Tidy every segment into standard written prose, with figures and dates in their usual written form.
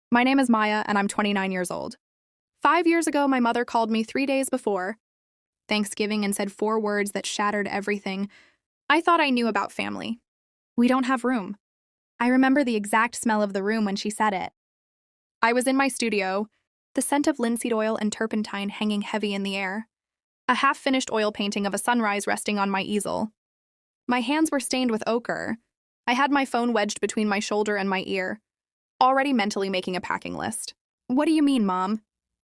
My name is Maya, and I'm 29 years old. 5 years ago, my mother called me 3 days before Thanksgiving and said 4 words that shattered everything I thought I knew about family. We don't have room. I remember the exact smell of the room when she said it. I was in my studio, the scent of linseed oil and turpentine hanging heavy in the air, a half-finished oil painting of a sunrise resting on my easel. My hands were stained with ochre. I had my phone wedged between my shoulder and my ear, already mentally making a packing list. "What do you mean, Mom?"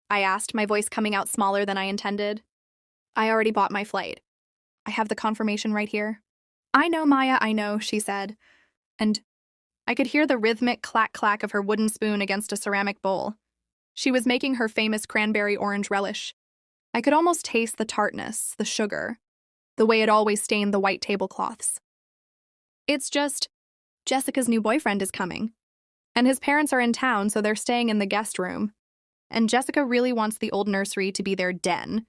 I asked, my voice coming out smaller than I intended. "I already bought my flight. I have the confirmation right here." "I know, Maya, I know," she said. And I could hear the rhythmic clack-clack of her wooden spoon against a ceramic bowl. She was making her famous cranberry orange relish. I could almost taste the tartness, the sugar, the way it always stained the white tablecloths. "It's just, Jessica's new boyfriend is coming. And his parents are in town, so they're staying in the guest room. And Jessica really wants the old nursery to be their den,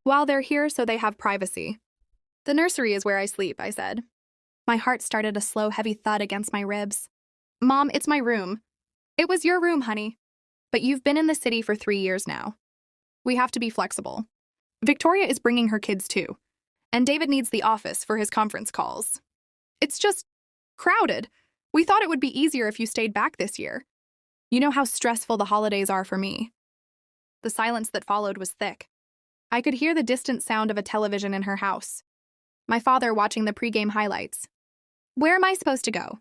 while they're here so they have privacy." "The nursery is where I sleep," I said. My heart started a slow, heavy thud against my ribs. "Mom, it's my room." "It was your room, honey. But you've been in the city for 3 years now. We have to be flexible. Victoria is bringing her kids too, and David needs the office for his conference calls. It's just crowded. We thought it would be easier if you stayed back this year. You know how stressful the holidays are for me." The silence that followed was thick. I could hear the distant sound of a television in her house. My father watching the pregame highlights. "Where am I supposed to go?"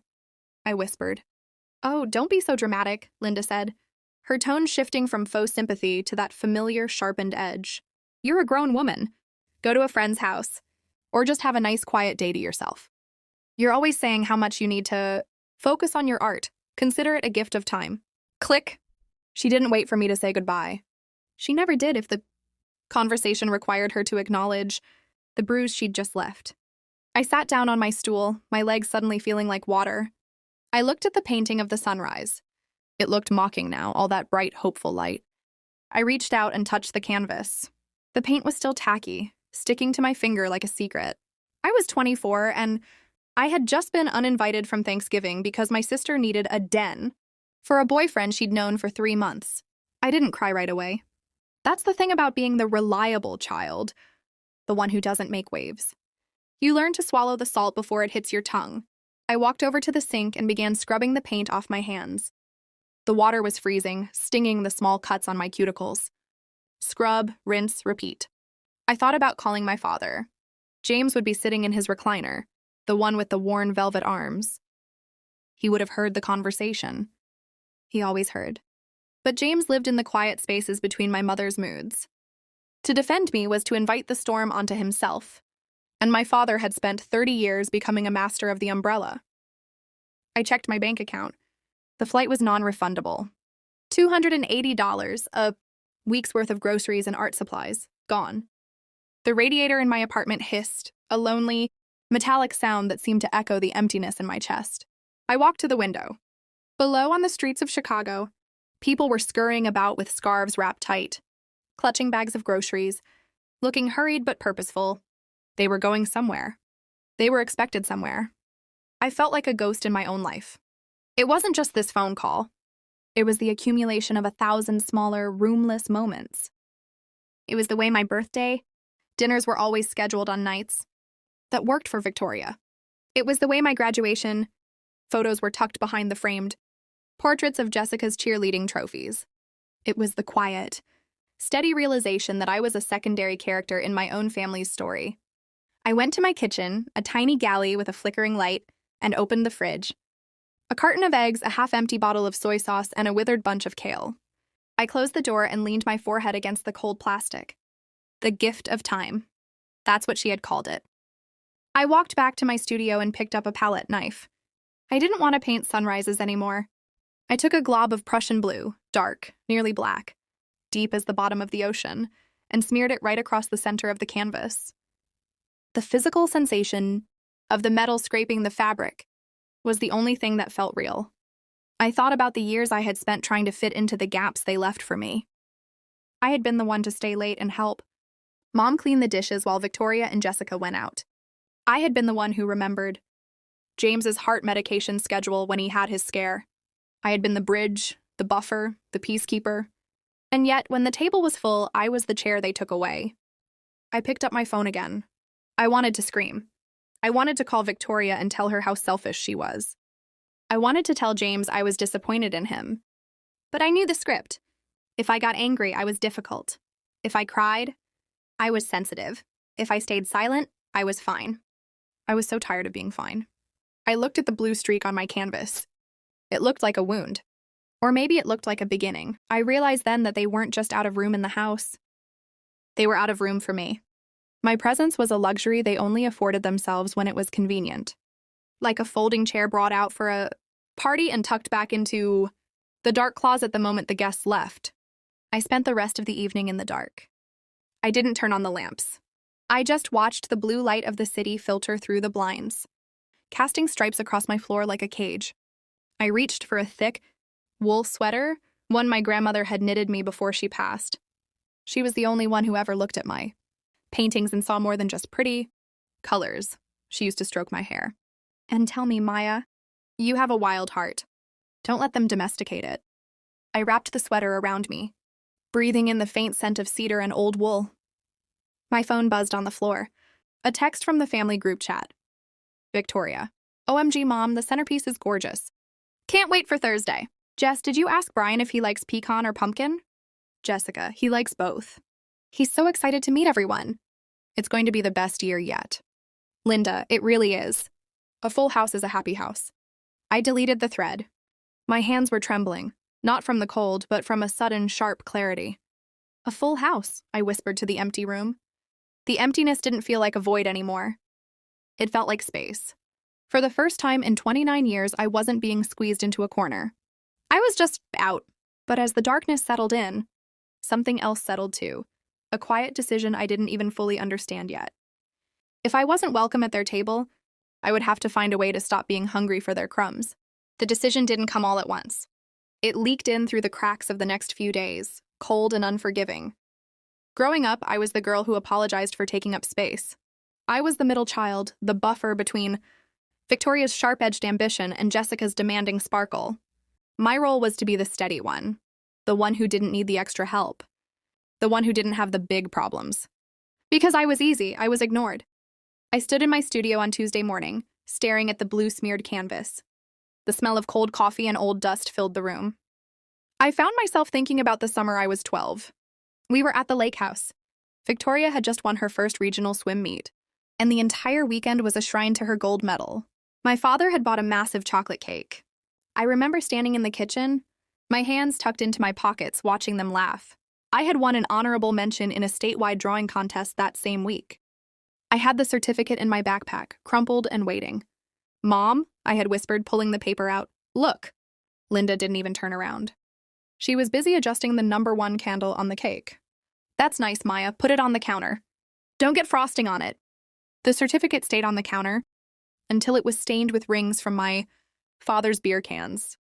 I whispered. "Oh, don't be so dramatic," Linda said, her tone shifting from faux sympathy to that familiar, sharpened edge. "You're a grown woman. Go to a friend's house. Or just have a nice, quiet day to yourself. You're always saying how much you need to focus on your art. Consider it a gift of time." Click. She didn't wait for me to say goodbye. She never did if the conversation required her to acknowledge the bruise she'd just left. I sat down on my stool, my legs suddenly feeling like water. I looked at the painting of the sunrise. It looked mocking now, all that bright, hopeful light. I reached out and touched the canvas. The paint was still tacky, sticking to my finger like a secret. I was 24, and I had just been uninvited from Thanksgiving because my sister needed a den for a boyfriend she'd known for 3 months. I didn't cry right away. That's the thing about being the reliable child, the one who doesn't make waves. You learn to swallow the salt before it hits your tongue. I walked over to the sink and began scrubbing the paint off my hands. The water was freezing, stinging the small cuts on my cuticles. Scrub, rinse, repeat. I thought about calling my father. James would be sitting in his recliner, the one with the worn velvet arms. He would have heard the conversation. He always heard. But James lived in the quiet spaces between my mother's moods. To defend me was to invite the storm onto himself, and my father had spent 30 years becoming a master of the umbrella. I checked my bank account. The flight was non-refundable. $280, a week's worth of groceries and art supplies, gone. The radiator in my apartment hissed, a lonely, metallic sound that seemed to echo the emptiness in my chest. I walked to the window. Below, on the streets of Chicago, people were scurrying about with scarves wrapped tight, clutching bags of groceries, looking hurried but purposeful. They were going somewhere. They were expected somewhere. I felt like a ghost in my own life. It wasn't just this phone call. It was the accumulation of 1,000 smaller, roomless moments. It was the way my birthday, dinners were always scheduled on nights that worked for Victoria. It was the way my graduation photos were tucked behind the framed portraits of Jessica's cheerleading trophies. It was the quiet, steady realization that I was a secondary character in my own family's story. I went to my kitchen, a tiny galley with a flickering light, and opened the fridge. A carton of eggs, a half-empty bottle of soy sauce, and a withered bunch of kale. I closed the door and leaned my forehead against the cold plastic. The gift of time. That's what she had called it. I walked back to my studio and picked up a palette knife. I didn't want to paint sunrises anymore. I took a glob of Prussian blue, dark, nearly black, deep as the bottom of the ocean, and smeared it right across the center of the canvas. The physical sensation of the metal scraping the fabric was the only thing that felt real. I thought about the years I had spent trying to fit into the gaps they left for me. I had been the one to stay late and help. Mom cleaned the dishes while Victoria and Jessica went out. I had been the one who remembered James's heart medication schedule when he had his scare. I had been the bridge, the buffer, the peacekeeper. And yet, when the table was full, I was the chair they took away. I picked up my phone again. I wanted to scream. I wanted to call Victoria and tell her how selfish she was. I wanted to tell James I was disappointed in him. But I knew the script. If I got angry, I was difficult. If I cried, I was sensitive. If I stayed silent, I was fine. I was so tired of being fine. I looked at the blue streak on my canvas. It looked like a wound. Or maybe it looked like a beginning. I realized then that they weren't just out of room in the house. They were out of room for me. My presence was a luxury they only afforded themselves when it was convenient. Like a folding chair brought out for a party and tucked back into the dark closet the moment the guests left. I spent the rest of the evening in the dark. I didn't turn on the lamps. I just watched the blue light of the city filter through the blinds, casting stripes across my floor like a cage. I reached for a thick wool sweater, one my grandmother had knitted me before she passed. She was the only one who ever looked at my paintings and saw more than just pretty colors. She used to stroke my hair. And tell me, Maya, you have a wild heart. Don't let them domesticate it. I wrapped the sweater around me, breathing in the faint scent of cedar and old wool. My phone buzzed on the floor. A text from the family group chat. Victoria. OMG, Mom, the centerpiece is gorgeous. Can't wait for Thursday. Jess, did you ask Brian if he likes pecan or pumpkin? Jessica, he likes both. He's so excited to meet everyone. It's going to be the best year yet. Linda, it really is. A full house is a happy house. I deleted the thread. My hands were trembling, not from the cold, but from a sudden, sharp clarity. A full house, I whispered to the empty room. The emptiness didn't feel like a void anymore. It felt like space. For the first time in 29 years, I wasn't being squeezed into a corner. I was just out. But as the darkness settled in, something else settled too. A quiet decision I didn't even fully understand yet. If I wasn't welcome at their table, I would have to find a way to stop being hungry for their crumbs. The decision didn't come all at once. It leaked in through the cracks of the next few days, cold and unforgiving. Growing up, I was the girl who apologized for taking up space. I was the middle child, the buffer between Victoria's sharp-edged ambition and Jessica's demanding sparkle. My role was to be the steady one, the one who didn't need the extra help, the one who didn't have the big problems. Because I was easy, I was ignored. I stood in my studio on Tuesday morning, staring at the blue-smeared canvas. The smell of cold coffee and old dust filled the room. I found myself thinking about the summer I was 12. We were at the lake house. Victoria had just won her first regional swim meet, and the entire weekend was a shrine to her gold medal. My father had bought a massive chocolate cake. I remember standing in the kitchen, my hands tucked into my pockets, watching them laugh. I had won an honorable mention in a statewide drawing contest that same week. I had the certificate in my backpack, crumpled and waiting. Mom, I had whispered, pulling the paper out. Look. Linda didn't even turn around. She was busy adjusting the number 1 candle on the cake. That's nice, Maya. Put it on the counter. Don't get frosting on it. The certificate stayed on the counter until it was stained with rings from my father's beer cans.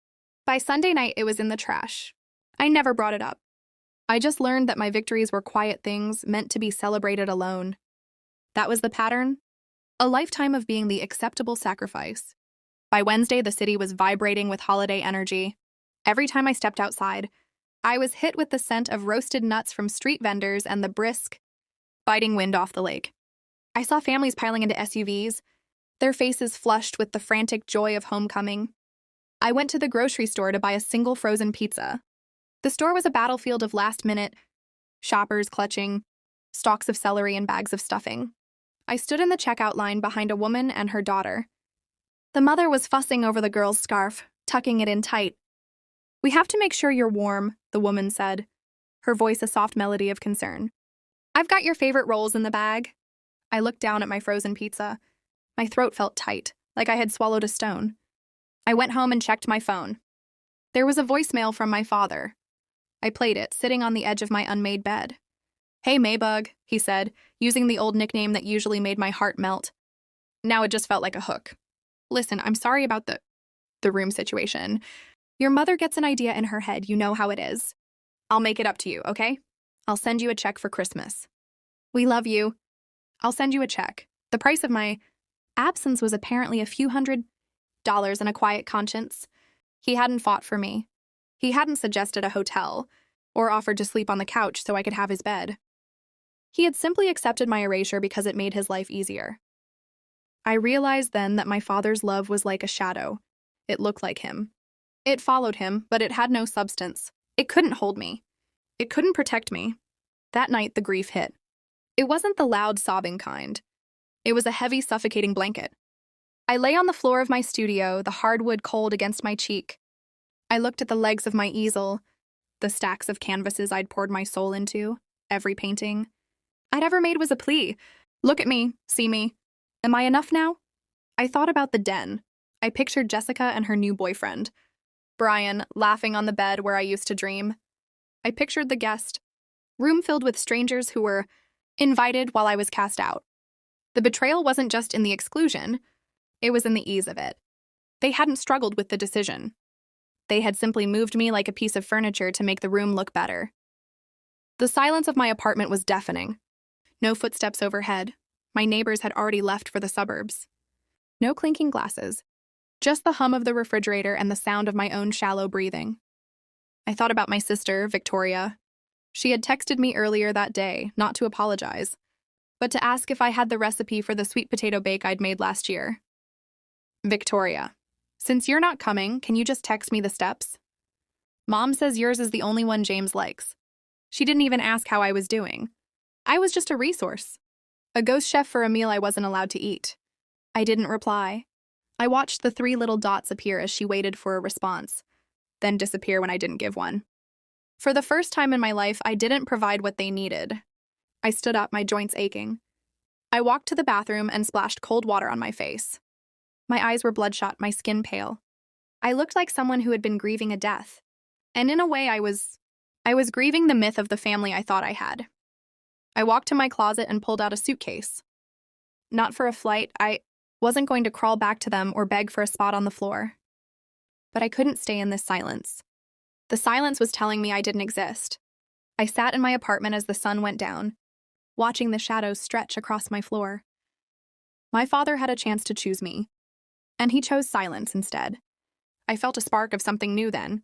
By Sunday night, it was in the trash. I never brought it up. I just learned that my victories were quiet things meant to be celebrated alone. That was the pattern. A lifetime of being the acceptable sacrifice. By Wednesday, the city was vibrating with holiday energy. Every time I stepped outside, I was hit with the scent of roasted nuts from street vendors and the brisk, biting wind off the lake. I saw families piling into SUVs, their faces flushed with the frantic joy of homecoming. I went to the grocery store to buy a single frozen pizza. The store was a battlefield of last-minute shoppers clutching stalks of celery and bags of stuffing. I stood in the checkout line behind a woman and her daughter. The mother was fussing over the girl's scarf, tucking it in tight. "We have to make sure you're warm," the woman said, her voice a soft melody of concern. "I've got your favorite rolls in the bag." I looked down at my frozen pizza. My throat felt tight, like I had swallowed a stone. I went home and checked my phone. There was a voicemail from my father. I played it, sitting on the edge of my unmade bed. "Hey, Maybug," he said, using the old nickname that usually made my heart melt. Now it just felt like a hook. "Listen, I'm sorry about the room situation. Your mother gets an idea in her head, you know how it is. I'll make it up to you, okay? I'll send you a check for Christmas. We love you. I'll send you a check." The price of my absence was apparently a few $100s and a quiet conscience. He hadn't fought for me. He hadn't suggested a hotel or offered to sleep on the couch so I could have his bed. He had simply accepted my erasure because it made his life easier. I realized then that my father's love was like a shadow. It looked like him. It followed him, but it had no substance. It couldn't hold me. It couldn't protect me. That night, the grief hit. It wasn't the loud, sobbing kind. It was a heavy, suffocating blanket. I lay on the floor of my studio, the hardwood cold against my cheek. I looked at the legs of my easel, the stacks of canvases I'd poured my soul into. Every painting I'd ever made was a plea. Look at me, see me. Am I enough now? I thought about the den. I pictured Jessica and her new boyfriend, Brian, laughing on the bed where I used to dream. I pictured the guest, room filled with strangers who were invited while I was cast out. The betrayal wasn't just in the exclusion, it was in the ease of it. They hadn't struggled with the decision. They had simply moved me like a piece of furniture to make the room look better. The silence of my apartment was deafening. No footsteps overhead. My neighbors had already left for the suburbs. No clinking glasses. Just the hum of the refrigerator and the sound of my own shallow breathing. I thought about my sister, Victoria. She had texted me earlier that day, not to apologize, but to ask if I had the recipe for the sweet potato bake I'd made last year. Victoria, since you're not coming, can you just text me the steps? Mom says yours is the only one James likes. She didn't even ask how I was doing. I was just a resource. A ghost chef for a meal I wasn't allowed to eat. I didn't reply. I watched the 3 little dots appear as she waited for a response, then disappear when I didn't give one. For the first time in my life, I didn't provide what they needed. I stood up, my joints aching. I walked to the bathroom and splashed cold water on my face. My eyes were bloodshot, my skin pale. I looked like someone who had been grieving a death. And in a way, I was grieving the myth of the family I thought I had. I walked to my closet and pulled out a suitcase. Not for a flight, I wasn't going to crawl back to them or beg for a spot on the floor. But I couldn't stay in this silence. The silence was telling me I didn't exist. I sat in my apartment as the sun went down, watching the shadows stretch across my floor. My father had a chance to choose me, and he chose silence instead. I felt a spark of something new then.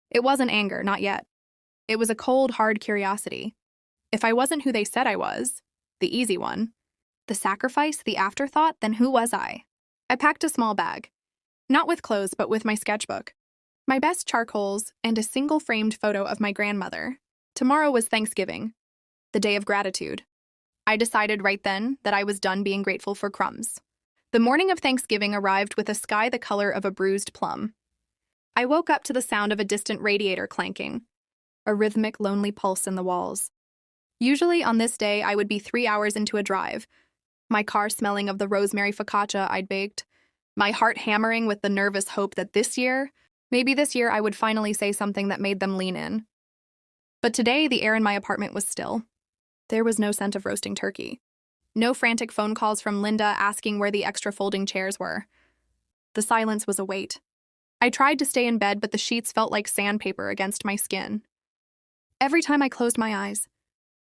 It wasn't anger, not yet. It was a cold, hard curiosity. If I wasn't who they said I was, the easy one, the sacrifice, the afterthought, then who was I? I packed a small bag, not with clothes, but with my sketchbook, my best charcoals, and a single framed photo of my grandmother. Tomorrow was Thanksgiving, the day of gratitude. I decided right then that I was done being grateful for crumbs. The morning of Thanksgiving arrived with a sky the color of a bruised plum. I woke up to the sound of a distant radiator clanking, a rhythmic, lonely pulse in the walls. Usually on this day, I would be 3 hours into a drive, my car smelling of the rosemary focaccia I'd baked, my heart hammering with the nervous hope that maybe this year I would finally say something that made them lean in. But today, the air in my apartment was still. There was no scent of roasting turkey. No frantic phone calls from Linda asking where the extra folding chairs were. The silence was a weight. I tried to stay in bed, but the sheets felt like sandpaper against my skin. Every time I closed my eyes,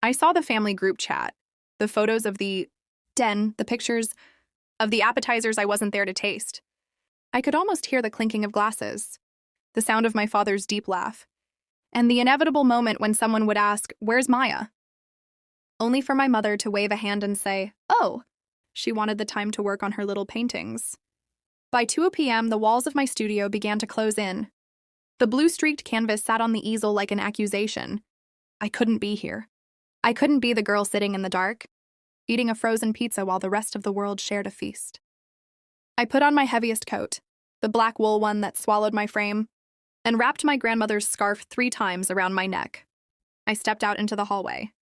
I saw the family group chat, the photos of the den, the pictures of the appetizers I wasn't there to taste. I could almost hear the clinking of glasses, the sound of my father's deep laugh, and the inevitable moment when someone would ask, "Where's Maya?" Only for my mother to wave a hand and say, "Oh," she wanted the time to work on her little paintings. By 2 p.m., the walls of my studio began to close in. The blue-streaked canvas sat on the easel like an accusation. I couldn't be here. I couldn't be the girl sitting in the dark, eating a frozen pizza while the rest of the world shared a feast. I put on my heaviest coat, the black wool one that swallowed my frame, and wrapped my grandmother's scarf 3 times around my neck. I stepped out into the hallway.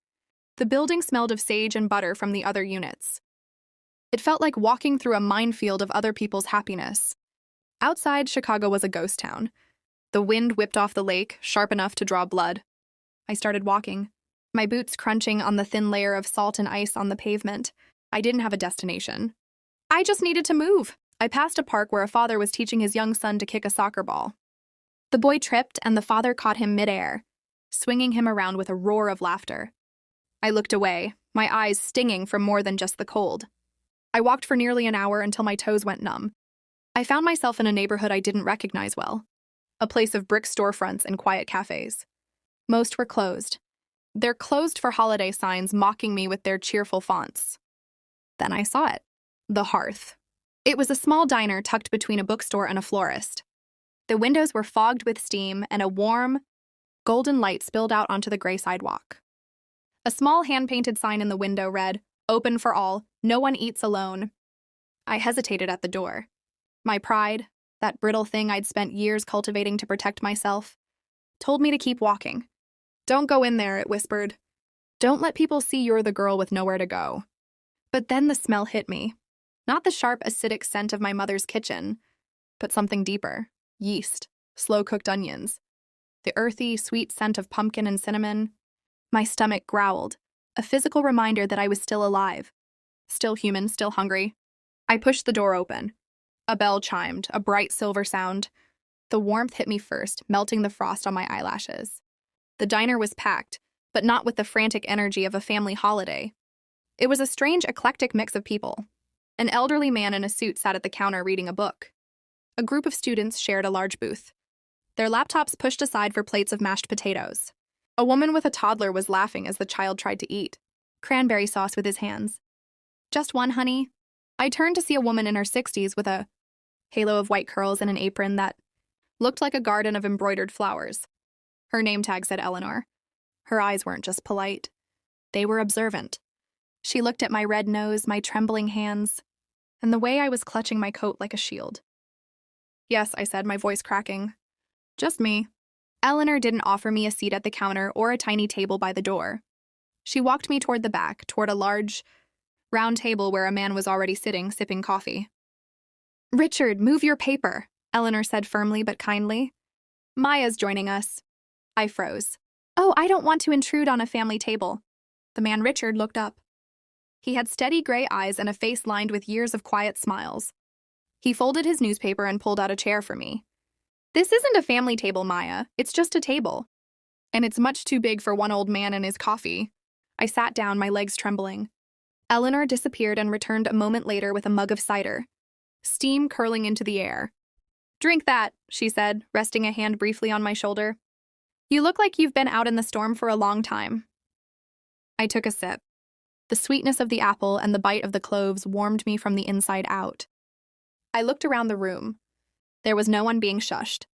The building smelled of sage and butter from the other units. It felt like walking through a minefield of other people's happiness. Outside, Chicago was a ghost town. The wind whipped off the lake, sharp enough to draw blood. I started walking, my boots crunching on the thin layer of salt and ice on the pavement. I didn't have a destination. I just needed to move. I passed a park where a father was teaching his young son to kick a soccer ball. The boy tripped, and the father caught him midair, swinging him around with a roar of laughter. I looked away, my eyes stinging from more than just the cold. I walked for nearly an hour until my toes went numb. I found myself in a neighborhood I didn't recognize well. a place of brick storefronts and quiet cafes. Most were closed. Their closed for holiday signs mocking me with their cheerful fonts. Then I saw it. The Hearth. It was a small diner tucked between a bookstore and a florist. The windows were fogged with steam, and a warm, golden light spilled out onto the gray sidewalk. A small hand-painted sign in the window read, "Open for all, no one eats alone." I hesitated at the door. My pride, that brittle thing I'd spent years cultivating to protect myself, told me to keep walking. "Don't go in there," it whispered. "Don't let people see you're the girl with nowhere to go." But then the smell hit me. Not the sharp, acidic scent of my mother's kitchen, but something deeper. Yeast, slow-cooked onions, the earthy, sweet scent of pumpkin and cinnamon. My stomach growled, a physical reminder that I was still alive. Still human, still hungry. I pushed the door open. A bell chimed, a bright silver sound. The warmth hit me first, melting the frost on my eyelashes. The diner was packed, but not with the frantic energy of a family holiday. It was a strange, eclectic mix of people. An elderly man in a suit sat at the counter reading a book. A group of students shared a large booth, their laptops pushed aside for plates of mashed potatoes. A woman with a toddler was laughing as the child tried to eat cranberry sauce with his hands. "Just one, honey?" I turned to see a woman in her 60s with a halo of white curls and an apron that looked like a garden of embroidered flowers. Her name tag said Eleanor. Her eyes weren't just polite. They were observant. She looked at my red nose, my trembling hands, and the way I was clutching my coat like a shield. "Yes," I said, my voice cracking. "Just me." Eleanor didn't offer me a seat at the counter or a tiny table by the door. She walked me toward the back, toward a large, round table where a man was already sitting, sipping coffee. "Richard, move your paper," Eleanor said firmly but kindly. "Maya's joining us." I froze. "Oh, I don't want to intrude on a family table." The man Richard looked up. He had steady gray eyes and a face lined with years of quiet smiles. He folded his newspaper and pulled out a chair for me. "This isn't a family table, Maya. It's just a table. And it's much too big for one old man and his coffee." I sat down, my legs trembling. Eleanor disappeared and returned a moment later with a mug of cider, steam curling into the air. "Drink that," she said, resting a hand briefly on my shoulder. "You look like you've been out in the storm for a long time." I took a sip. The sweetness of the apple and the bite of the cloves warmed me from the inside out. I looked around the room. There was no one being shushed.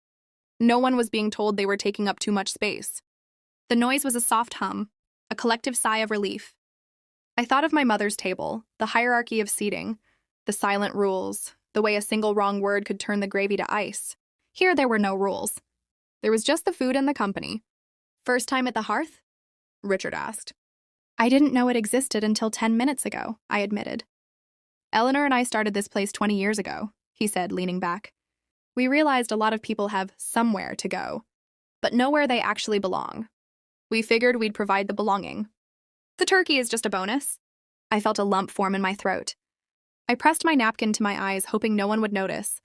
No one was being told they were taking up too much space. The noise was a soft hum, a collective sigh of relief. I thought of my mother's table, the hierarchy of seating, the silent rules, the way a single wrong word could turn the gravy to ice. Here there were no rules. There was just the food and the company. "First time at the Hearth?" Richard asked. "I didn't know it existed until 10 minutes ago," I admitted. "Eleanor and I started this place 20 years ago," he said, leaning back. "We realized a lot of people have somewhere to go, but nowhere they actually belong. We figured we'd provide the belonging. The turkey is just a bonus." I felt a lump form in my throat. I pressed my napkin to my eyes, hoping no one would notice,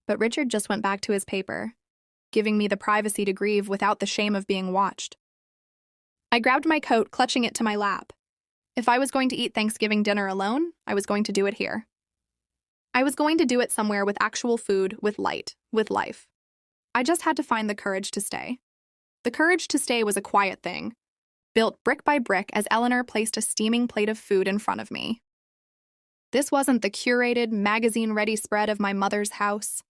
but Richard just went back to his paper, giving me the privacy to grieve without the shame of being watched. I grabbed my coat, clutching it to my lap. If I was going to eat Thanksgiving dinner alone, I was going to do it here. I was going to do it somewhere with actual food, with light, with life. I just had to find the courage to stay. The courage to stay was a quiet thing, built brick by brick as Eleanor placed a steaming plate of food in front of me. This wasn't the curated, magazine-ready spread of my mother's house.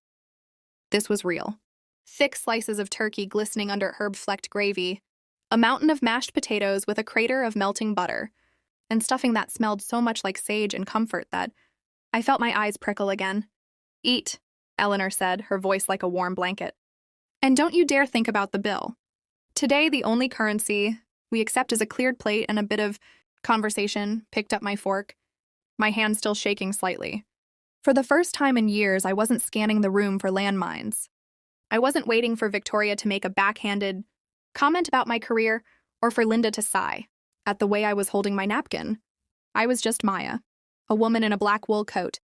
This was real. Thick slices of turkey glistening under herb-flecked gravy, a mountain of mashed potatoes with a crater of melting butter, and stuffing that smelled so much like sage and comfort that I felt my eyes prickle again. "Eat," Eleanor said, her voice like a warm blanket. "And don't you dare think about the bill. Today, the only currency we accept is a cleared plate and a bit of conversation." Picked up my fork, my hand still shaking slightly. For the first time in years, I wasn't scanning the room for landmines. I wasn't waiting for Victoria to make a backhanded comment about my career or for Linda to sigh at the way I was holding my napkin. I was just Maya, a woman in a black wool coat,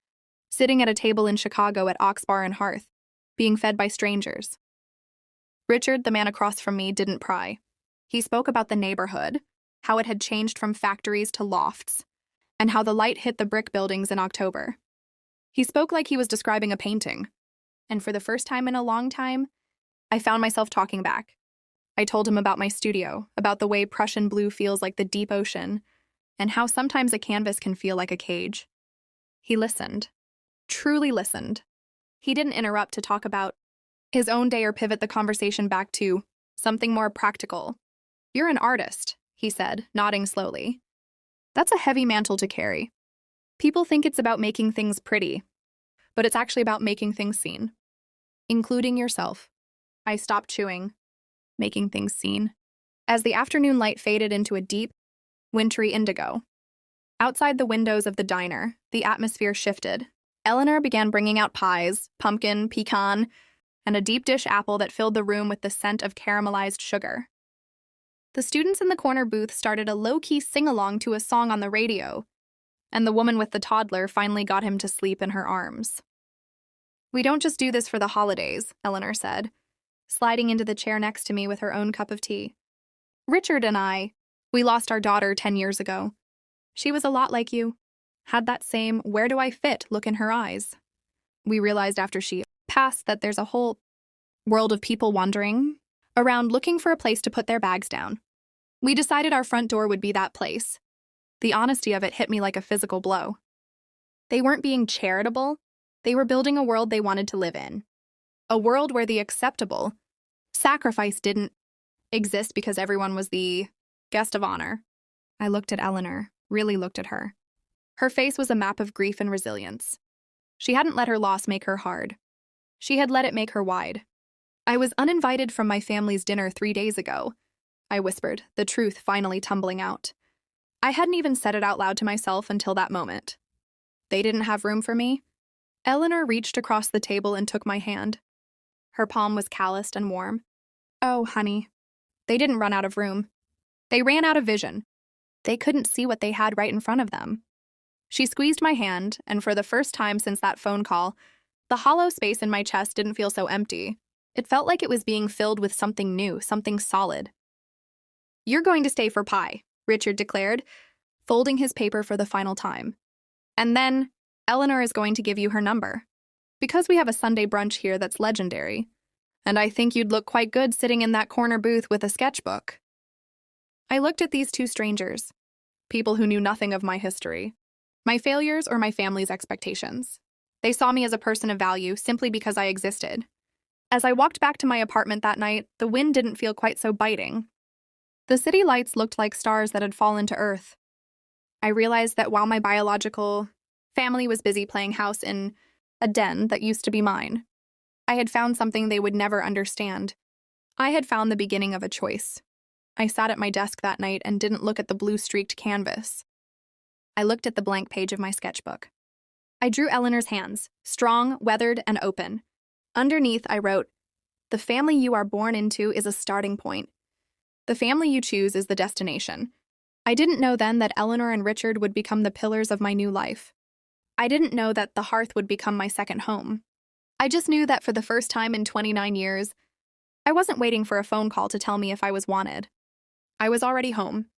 sitting at a table in Chicago at Oxbar and Hearth, being fed by strangers. Richard, the man across from me, didn't pry. He spoke about the neighborhood, how it had changed from factories to lofts, and how the light hit the brick buildings in October. He spoke like he was describing a painting, and for the first time in a long time, I found myself talking back. I told him about my studio, about the way Prussian blue feels like the deep ocean, and how sometimes a canvas can feel like a cage. He listened. Truly listened. He didn't interrupt to talk about his own day or pivot the conversation back to something more practical. "You're an artist," he said, nodding slowly. "That's a heavy mantle to carry. People think it's about making things pretty, but it's actually about making things seen, including yourself." I stopped chewing, making things seen, as the afternoon light faded into a deep, wintry indigo. Outside the windows of the diner, the atmosphere shifted. Eleanor began bringing out pies, pumpkin, pecan, and a deep dish apple that filled the room with the scent of caramelized sugar. The students in the corner booth started a low-key sing-along to a song on the radio, and the woman with the toddler finally got him to sleep in her arms. "We don't just do this for the holidays," Eleanor said, sliding into the chair next to me with her own cup of tea. "Richard and we lost our daughter 10 years ago. She was a lot like you, had that same where do I fit look in her eyes. We realized after she passed that there's a whole world of people wandering around looking for a place to put their bags down. We decided our front door would be that place." The honesty of it hit me like a physical blow. They weren't being charitable. They were building a world they wanted to live in. A world where the acceptable sacrifice didn't exist because everyone was the guest of honor. I looked at Eleanor, really looked at her. Her face was a map of grief and resilience. She hadn't let her loss make her hard. She had let it make her wide. "I was uninvited from my family's dinner 3 days ago," I whispered, the truth finally tumbling out. I hadn't even said it out loud to myself until that moment. They didn't have room for me. Eleanor reached across the table and took my hand. Her palm was calloused and warm. "Oh, honey. They didn't run out of room. They ran out of vision. They couldn't see what they had right in front of them." She squeezed my hand, and for the first time since that phone call, the hollow space in my chest didn't feel so empty. It felt like it was being filled with something new, something solid. "You're going to stay for pie," Richard declared, folding his paper for the final time. "And then, Eleanor is going to give you her number. Because we have a Sunday brunch here that's legendary. And I think you'd look quite good sitting in that corner booth with a sketchbook." I looked at these two strangers, people who knew nothing of my history, my failures or my family's expectations. They saw me as a person of value simply because I existed. As I walked back to my apartment that night, the wind didn't feel quite so biting. The city lights looked like stars that had fallen to earth. I realized that while my biological family was busy playing house in a den that used to be mine, I had found something they would never understand. I had found the beginning of a choice. I sat at my desk that night and didn't look at the blue-streaked canvas. I looked at the blank page of my sketchbook. I drew Eleanor's hands, strong, weathered, and open. Underneath, I wrote, "The family you are born into is a starting point. The family you choose is the destination." I didn't know then that Eleanor and Richard would become the pillars of my new life. I didn't know that the Hearth would become my second home. I just knew that for the first time in 29 years, I wasn't waiting for a phone call to tell me if I was wanted. I was already home.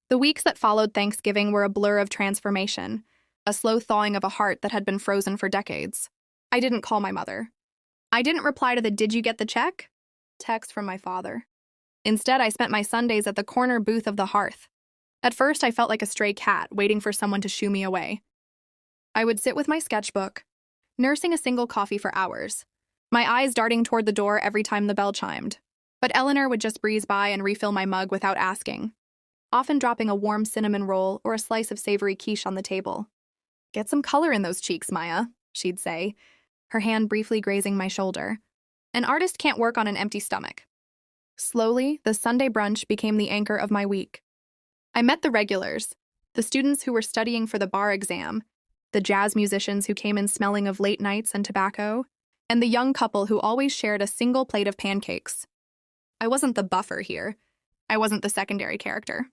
The weeks that followed Thanksgiving were a blur of transformation, a slow thawing of a heart that had been frozen for decades. I didn't call my mother. I didn't reply to the "Did you get the check?" text from my father. Instead, I spent my Sundays at the corner booth of the Hearth. At first, I felt like a stray cat waiting for someone to shoo me away. I would sit with my sketchbook, nursing a single coffee for hours, my eyes darting toward the door every time the bell chimed. But Eleanor would just breeze by and refill my mug without asking, often dropping a warm cinnamon roll or a slice of savory quiche on the table. "Get some color in those cheeks, Maya," she'd say, her hand briefly grazing my shoulder. "An artist can't work on an empty stomach." Slowly, the Sunday brunch became the anchor of my week. I met the regulars, the students who were studying for the bar exam, the jazz musicians who came in smelling of late nights and tobacco, and the young couple who always shared a single plate of pancakes. I wasn't the buffer here. I wasn't the secondary character.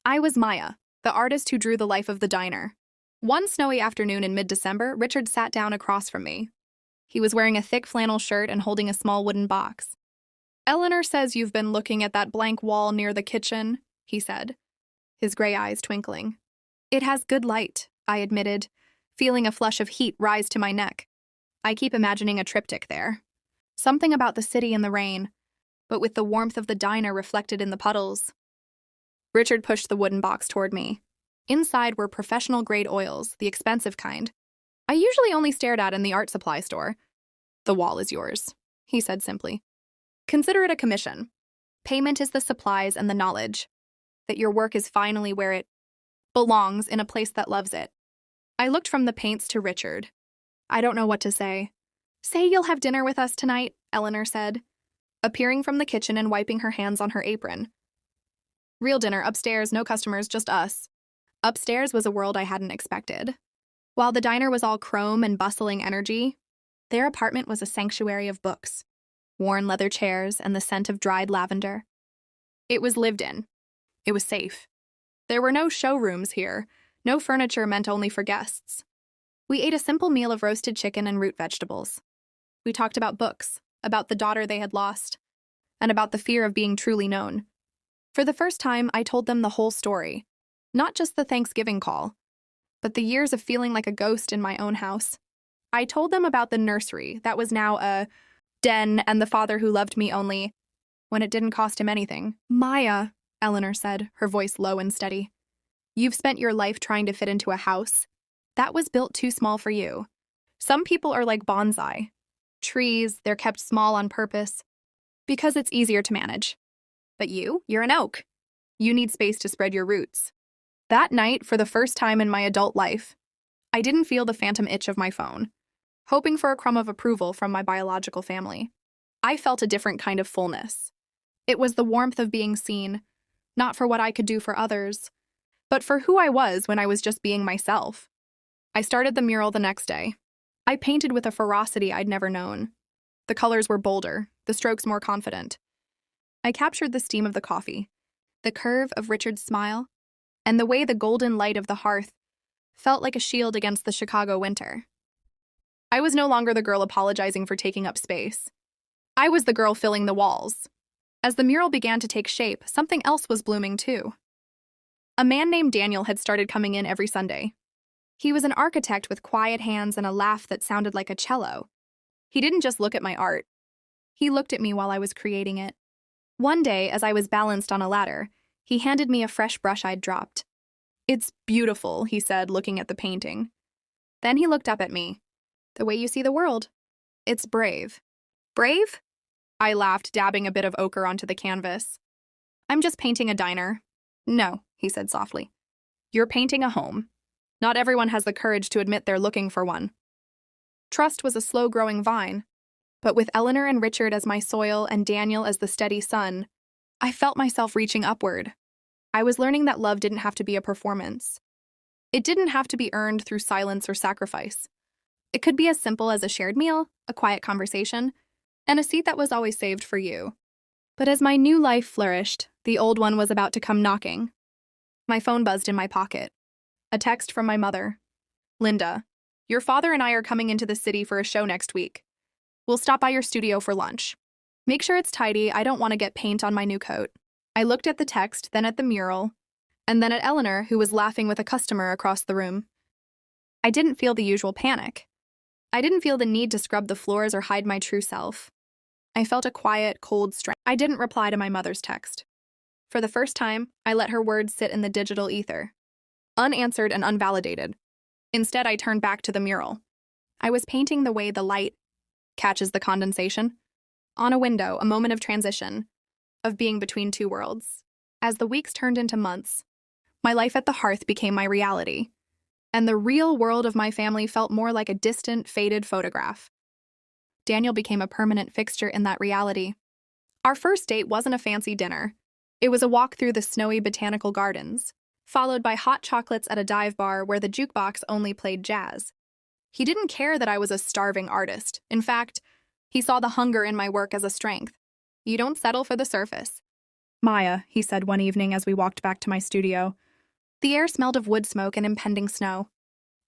I was Maya, the artist who drew the life of the diner. One snowy afternoon in mid-December, Richard sat down across from me. He was wearing a thick flannel shirt and holding a small wooden box. "Eleanor says you've been looking at that blank wall near the kitchen," he said, his gray eyes twinkling. "It has good light," I admitted, feeling a flush of heat rise to my neck. "I keep imagining a triptych there. Something about the city in the rain, but with the warmth of the diner reflected in the puddles. Richard pushed the wooden box toward me. Inside were professional-grade oils, the expensive kind. I usually only stared at in the art supply store. "The wall is yours," he said simply. "Consider it a commission. Payment is the supplies and the knowledge that your work is finally where it belongs, in a place that loves it." I looked from the paints to Richard. "I don't know what to say." "Say you'll have dinner with us tonight," Eleanor said, appearing from the kitchen and wiping her hands on her apron. "Real dinner, upstairs, no customers, just us." Upstairs was a world I hadn't expected. While the diner was all chrome and bustling energy, their apartment was a sanctuary of books, worn leather chairs, and the scent of dried lavender. It was lived in. It was safe. There were no showrooms here. No furniture meant only for guests. We ate a simple meal of roasted chicken and root vegetables. We talked about books, about the daughter they had lost, and about the fear of being truly known. For the first time, I told them the whole story. Not just the Thanksgiving call, but the years of feeling like a ghost in my own house. I told them about the nursery that was now a den, and the father who loved me only when it didn't cost him anything. "Maya," Eleanor said, her voice low and steady, "you've spent your life trying to fit into a house that was built too small for you. Some people are like bonsai. Trees, they're kept small on purpose because it's easier to manage. But you're an oak. You need space to spread your roots." That night, for the first time in my adult life, I didn't feel the phantom itch of my phone, hoping for a crumb of approval from my biological family. I felt a different kind of fullness. It was the warmth of being seen, not for what I could do for others, but for who I was when I was just being myself. I started the mural the next day. I painted with a ferocity I'd never known. The colors were bolder, the strokes more confident. I captured the steam of the coffee, the curve of Richard's smile, and the way the golden light of the hearth felt like a shield against the Chicago winter. I was no longer the girl apologizing for taking up space. I was the girl filling the walls. As the mural began to take shape, something else was blooming too. A man named Daniel had started coming in every Sunday. He was an architect with quiet hands and a laugh that sounded like a cello. He didn't just look at my art. He looked at me while I was creating it. One day, as I was balanced on a ladder, he handed me a fresh brush I'd dropped. "It's beautiful," he said, looking at the painting. Then he looked up at me. "The way you see the world. It's brave." "Brave?" I laughed, dabbing a bit of ochre onto the canvas. "I'm just painting a diner." "No," he said softly. "You're painting a home. Not everyone has the courage to admit they're looking for one." Trust was a slow-growing vine, but with Eleanor and Richard as my soil and Daniel as the steady sun, I felt myself reaching upward. I was learning that love didn't have to be a performance. It didn't have to be earned through silence or sacrifice. It could be as simple as a shared meal, a quiet conversation, and a seat that was always saved for you. But as my new life flourished, the old one was about to come knocking. My phone buzzed in my pocket. A text from my mother. "Linda, your father and I are coming into the city for a show next week. We'll stop by your studio for lunch. Make sure it's tidy. I don't want to get paint on my new coat." I looked at the text, then at the mural, and then at Eleanor, who was laughing with a customer across the room. I didn't feel the usual panic. I didn't feel the need to scrub the floors or hide my true self. I felt a quiet, cold strength. I didn't reply to my mother's text. For the first time, I let her words sit in the digital ether, unanswered and unvalidated. Instead, I turned back to the mural. I was painting the way the light catches the condensation. On a window, a moment of transition, of being between two worlds. As the weeks turned into months, my life at the hearth became my reality, and the real world of my family felt more like a distant, faded photograph. Daniel became a permanent fixture in that reality. Our first date wasn't a fancy dinner. It was a walk through the snowy botanical gardens, followed by hot chocolates at a dive bar where the jukebox only played jazz. He didn't care that I was a starving artist. In fact, he saw the hunger in my work as a strength. "You don't settle for the surface." "Maya," he said one evening as we walked back to my studio. The air smelled of wood smoke and impending snow.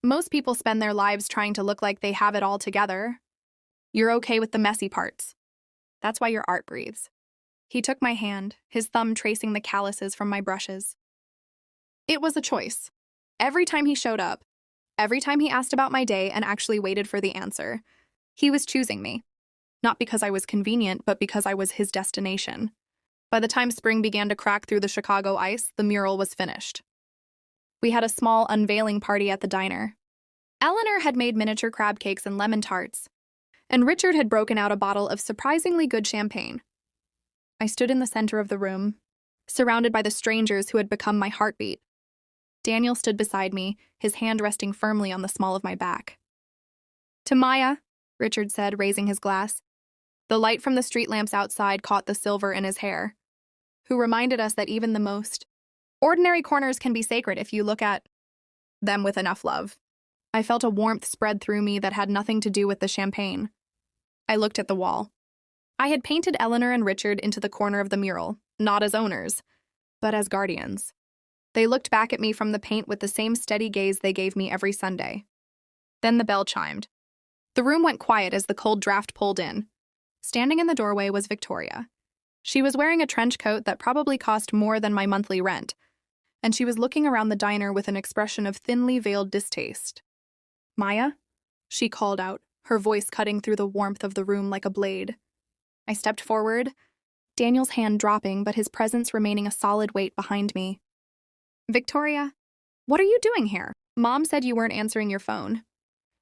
"Most people spend their lives trying to look like they have it all together. You're okay with the messy parts. That's why your art breathes." He took my hand, his thumb tracing the calluses from my brushes. It was a choice. Every time he showed up, every time he asked about my day and actually waited for the answer, he was choosing me. Not because I was convenient, but because I was his destination. By the time spring began to crack through the Chicago ice, the mural was finished. We had a small unveiling party at the diner. Eleanor had made miniature crab cakes and lemon tarts, and Richard had broken out a bottle of surprisingly good champagne. I stood in the center of the room, surrounded by the strangers who had become my heartbeat. Daniel stood beside me, his hand resting firmly on the small of my back. "To Maya," Richard said, raising his glass. The light from the street lamps outside caught the silver in his hair, who reminded us that even the most ordinary corners can be sacred if you look at them with enough love. I felt a warmth spread through me that had nothing to do with the champagne. I looked at the wall. I had painted Eleanor and Richard into the corner of the mural, not as owners, but as guardians. They looked back at me from the paint with the same steady gaze they gave me every Sunday. Then the bell chimed. The room went quiet as the cold draft pulled in. Standing in the doorway was Victoria. She was wearing a trench coat that probably cost more than my monthly rent, and she was looking around the diner with an expression of thinly veiled distaste. "Maya?" she called out, her voice cutting through the warmth of the room like a blade. I stepped forward, Daniel's hand dropping, but his presence remaining a solid weight behind me. "Victoria, what are you doing here? Mom said you weren't answering your phone.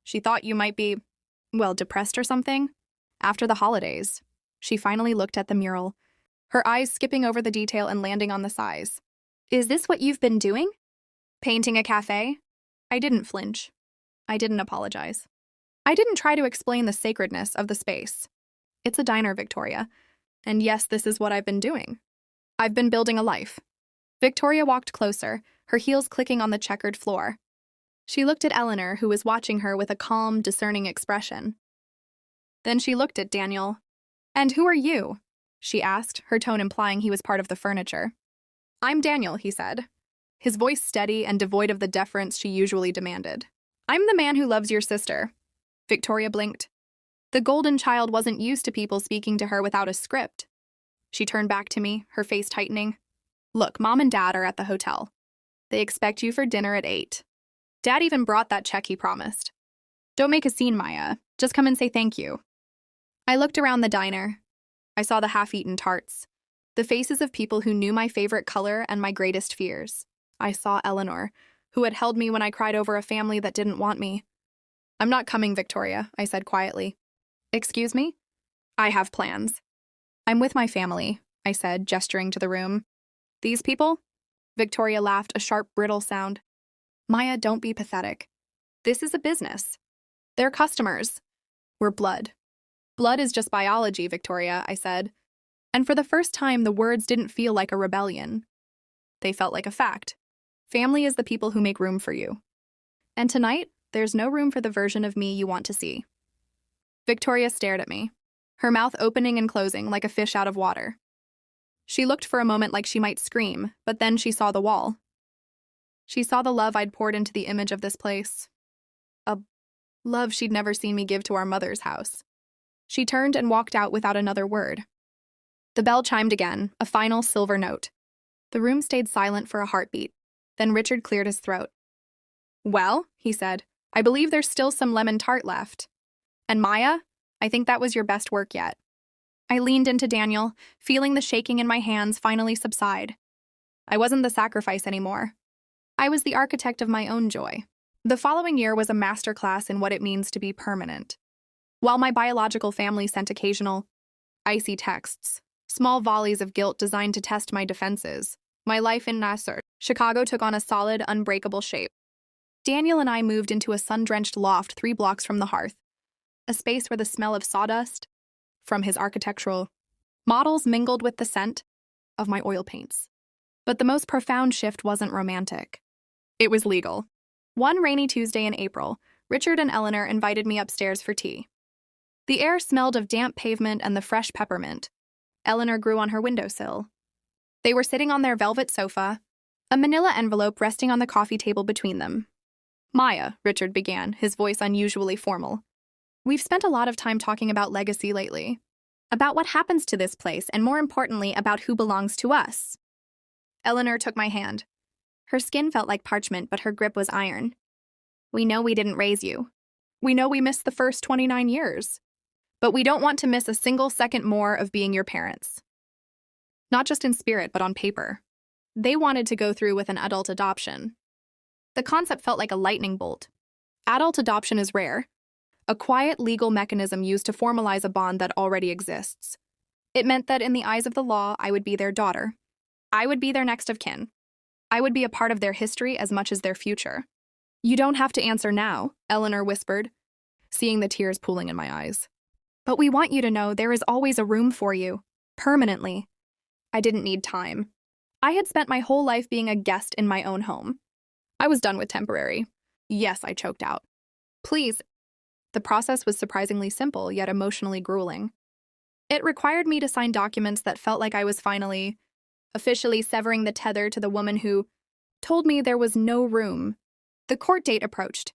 She thought you might be, well, depressed or something. After the holidays." She finally looked at the mural, her eyes skipping over the detail and landing on the size. "Is this what you've been doing? Painting a cafe?" I didn't flinch. I didn't apologize. I didn't try to explain the sacredness of the space. It's a diner, Victoria. And yes, this is what I've been doing. I've been building a life. Victoria walked closer, her heels clicking on the checkered floor. She looked at Eleanor, who was watching her with a calm, discerning expression. Then she looked at Daniel. "And who are you?" she asked, her tone implying he was part of the furniture. "I'm Daniel," he said, his voice steady and devoid of the deference she usually demanded. "I'm the man who loves your sister." Victoria blinked. The golden child wasn't used to people speaking to her without a script. She turned back to me, her face tightening. "Look, Mom and Dad are at the hotel. They expect you for dinner at 8. Dad even brought that check he promised. Don't make a scene, Maya. Just come and say thank you." I looked around the diner. I saw the half-eaten tarts, the faces of people who knew my favorite color and my greatest fears. I saw Eleanor, who had held me when I cried over a family that didn't want me. "I'm not coming, Victoria," I said quietly. "Excuse me?" "I have plans." "I'm with my family," I said, gesturing to the room. "These people?" Victoria laughed, a sharp, brittle sound. "Maya, don't be pathetic. This is a business. They're customers. We're blood." "Blood is just biology, Victoria," I said. And for the first time, the words didn't feel like a rebellion. They felt like a fact. Family is the people who make room for you. And tonight, there's no room for the version of me you want to see. Victoria stared at me, her mouth opening and closing like a fish out of water. She looked for a moment like she might scream, but then she saw the wall. She saw the love I'd poured into the image of this place. A love she'd never seen me give to our mother's house. She turned and walked out without another word. The bell chimed again, a final silver note. The room stayed silent for a heartbeat. Then Richard cleared his throat. "Well," he said, "I believe there's still some lemon tart left. And Maya, I think that was your best work yet." I leaned into Daniel, feeling the shaking in my hands finally subside. I wasn't the sacrifice anymore. I was the architect of my own joy. The following year was a masterclass in what it means to be permanent. While my biological family sent occasional, icy texts, small volleys of guilt designed to test my defenses, my life in Nasser, Chicago took on a solid, unbreakable shape. Daniel and I moved into a sun-drenched loft 3 blocks from the Hearth, a space where the smell of sawdust from his architectural models mingled with the scent of my oil paints. But the most profound shift wasn't romantic. It was legal. One rainy Tuesday in April, Richard and Eleanor invited me upstairs for tea. The air smelled of damp pavement and the fresh peppermint Eleanor grew on her windowsill. They were sitting on their velvet sofa, a manila envelope resting on the coffee table between them. "Maya," Richard began, his voice unusually formal. "We've spent a lot of time talking about legacy lately. About what happens to this place, and more importantly, about who belongs to us." Eleanor took my hand. Her skin felt like parchment, but her grip was iron. "We know we didn't raise you. We know we missed the first 29 years. But we don't want to miss a single second more of being your parents. Not just in spirit, but on paper. They wanted to go through with an adult adoption. The concept felt like a lightning bolt. Adult adoption is rare, a quiet legal mechanism used to formalize a bond that already exists. It meant that in the eyes of the law, I would be their daughter. I would be their next of kin. I would be a part of their history as much as their future. You don't have to answer now, Eleanor whispered, seeing the tears pooling in my eyes. But we want you to know there is always a room for you, permanently. I didn't need time. I had spent my whole life being a guest in my own home. I was done with temporary. Yes, I choked out. Please. The process was surprisingly simple, yet emotionally grueling. It required me to sign documents that felt like I was finally, officially severing the tether to the woman who told me there was no room. The court date approached.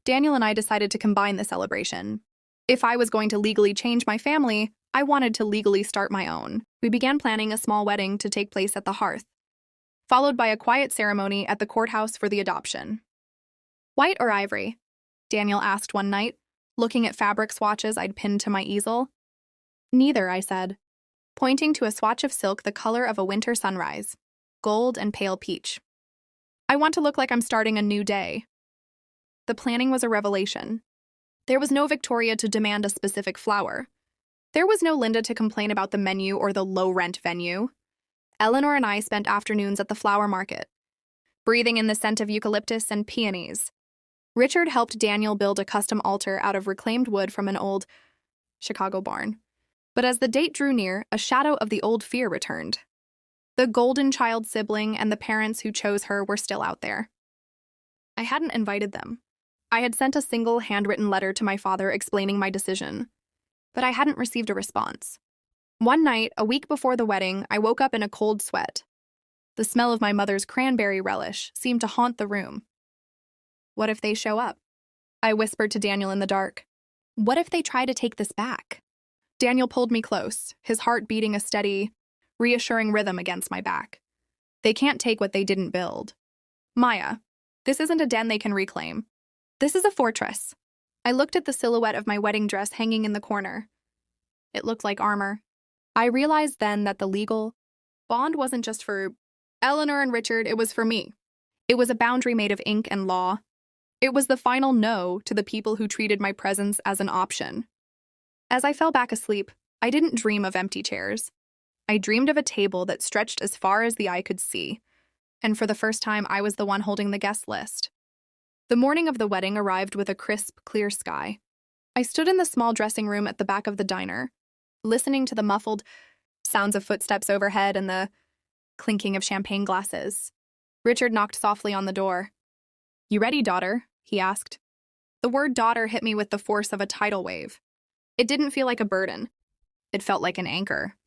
Daniel and I decided to combine the celebration. If I was going to legally change my family, I wanted to legally start my own. We began planning a small wedding to take place at the Hearth, followed by a quiet ceremony at the courthouse for the adoption. White or ivory? Daniel asked one night, looking at fabric swatches I'd pinned to my easel. Neither, I said, pointing to a swatch of silk the color of a winter sunrise, gold and pale peach. I want to look like I'm starting a new day. The planning was a revelation. There was no Victoria to demand a specific flower. There was no Linda to complain about the menu or the low-rent venue. Eleanor and I spent afternoons at the flower market, breathing in the scent of eucalyptus and peonies. Richard helped Daniel build a custom altar out of reclaimed wood from an old Chicago barn. But as the date drew near, a shadow of the old fear returned. The golden child sibling and the parents who chose her were still out there. I hadn't invited them. I had sent a single handwritten letter to my father explaining my decision, but I hadn't received a response. One night, a week before the wedding, I woke up in a cold sweat. The smell of my mother's cranberry relish seemed to haunt the room. What if they show up? I whispered to Daniel in the dark. What if they try to take this back? Daniel pulled me close, his heart beating a steady, reassuring rhythm against my back. They can't take what they didn't build. Maya, this isn't a den they can reclaim. This is a fortress. I looked at the silhouette of my wedding dress hanging in the corner. It looked like armor. I realized then that the legal bond wasn't just for Eleanor and Richard, it was for me. It was a boundary made of ink and law. It was the final no to the people who treated my presence as an option. As I fell back asleep, I didn't dream of empty chairs. I dreamed of a table that stretched as far as the eye could see, and for the first time I was the one holding the guest list. The morning of the wedding arrived with a crisp, clear sky. I stood in the small dressing room at the back of the diner, listening to the muffled sounds of footsteps overhead and the clinking of champagne glasses. Richard knocked softly on the door. "You ready, daughter?" he asked. The word daughter hit me with the force of a tidal wave. It didn't feel like a burden. It felt like an anchor.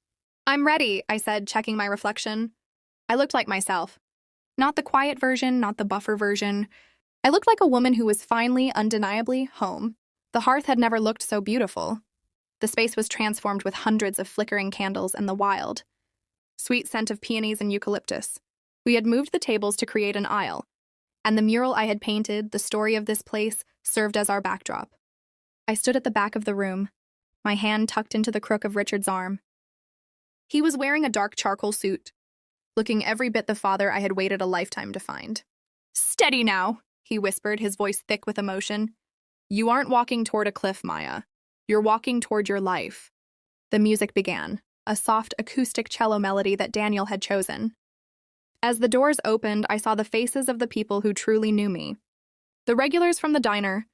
"I'm ready," I said, checking my reflection. I looked like myself. Not the quiet version, not the buffer version. I looked like a woman who was finally, undeniably, home. The hearth had never looked so beautiful. The space was transformed with hundreds of flickering candles and the wild, sweet scent of peonies and eucalyptus. We had moved the tables to create an aisle, and the mural I had painted, the story of this place, served as our backdrop. I stood at the back of the room, my hand tucked into the crook of Richard's arm. He was wearing a dark charcoal suit, looking every bit the father I had waited a lifetime to find. "Steady now," he whispered, his voice thick with emotion. "You aren't walking toward a cliff, Maya. You're walking toward your life." The music began, a soft acoustic cello melody that Daniel had chosen. As the doors opened, I saw the faces of the people who truly knew me. The regulars from the diner,